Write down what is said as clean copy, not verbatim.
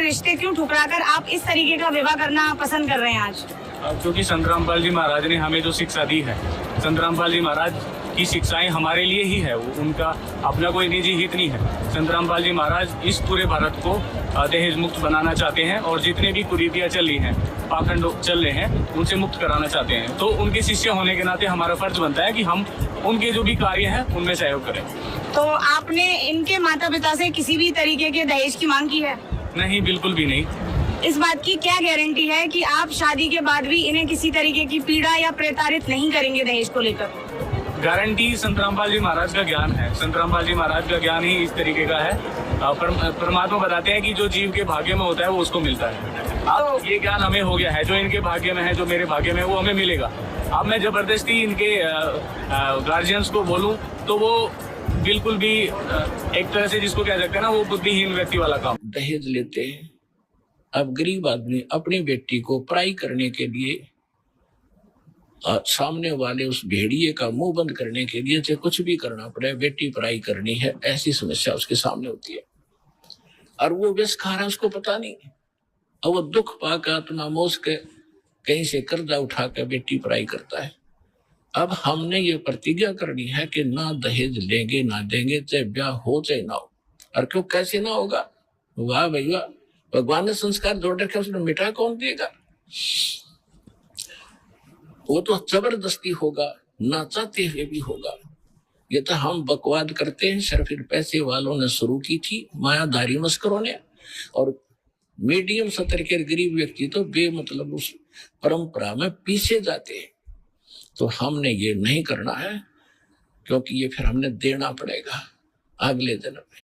रिश्ते क्यों ठुकराकर आप इस तरीके का विवाह करना पसंद कर रहे हैं आज? क्योंकि संत रामपाल जी महाराज ने हमें जो शिक्षा दी है, संत रामपाल जी महाराज की शिक्षाएं हमारे लिए ही है, उनका अपना कोई निजी हित नहीं है। संत रामपाल जी महाराज इस पूरे भारत को दहेज मुक्त बनाना चाहते हैं और जितने भी कुरीतियां चल रही हैं, पाखंड चल रहे हैं, उनसे मुक्त कराना चाहते हैं। तो उनके शिष्य होने के नाते हमारा फर्ज बनता है कि हम उनके जो भी कार्य हैं उनमें सहयोग करें। तो आपने इनके माता पिता से किसी भी तरीके के दहेज की मांग की है? नहीं, बिल्कुल भी नहीं। इस बात की क्या गारंटी है कि आप शादी के बाद भी इन्हें किसी तरीके की पीड़ा या प्रताड़ित नहीं करेंगे दहेज को लेकर? गारंटी संत रामपाल जी महाराज का ज्ञान है। संत रामपाल जी महाराज का ज्ञान ही इस तरीके का है। परमात्मा बताते हैं कि जो जीव के भाग्य में होता है वो उसको मिलता है। अब ये ज्ञान हमें हो गया है, जो इनके भाग्य में है, जो मेरे भाग्य में है, वो हमें मिलेगा। अब मैं जबरदस्ती इनके गार्जियंस को बोलूं तो वो बिल्कुल भी एक तरह से जिसको कह सकते हैं ना, वो बुद्धिहीन व्यक्ति वाला काम। दहेज लेते हैं। अब गरीब आदमी अपनी बेटी को पढ़ाई करने के लिए सामने वाले उस भेड़िए का मुंह बंद करने के लिए चाहे कुछ भी करना पड़े, बेटी पढ़ाई करनी है, ऐसी समस्या उसके सामने होती है। और वो विष खा रहा है, उसको पता नहीं। और वो दुख पाकर आत्मा मोस के कहीं से कर्जा उठा कर बेटी पढ़ाई करता है। अब हमने ये प्रतिज्ञा करनी है कि ना दहेज लेंगे, ना देंगे, चाहे ब्याह हो चाहे ना हो। और क्यों कैसे ना होगा? वाह भैया, भगवान ने संस्कार जोड़ रखे, उसने मिटा कौन देगा? वो तो जबरदस्ती होगा, ना चाहते हुए भी होगा। ये तो हम बकवाद करते हैं, सिर्फ पैसे वालों ने शुरू की थी, मायाधारी मस्करों ने। और मीडियम सतर के गरीब व्यक्ति तो बेमतलब उस परंपरा में पीछे जाते हैं। तो हमने ये नहीं करना है, क्योंकि ये फिर हमने देना पड़ेगा अगले जन्म में।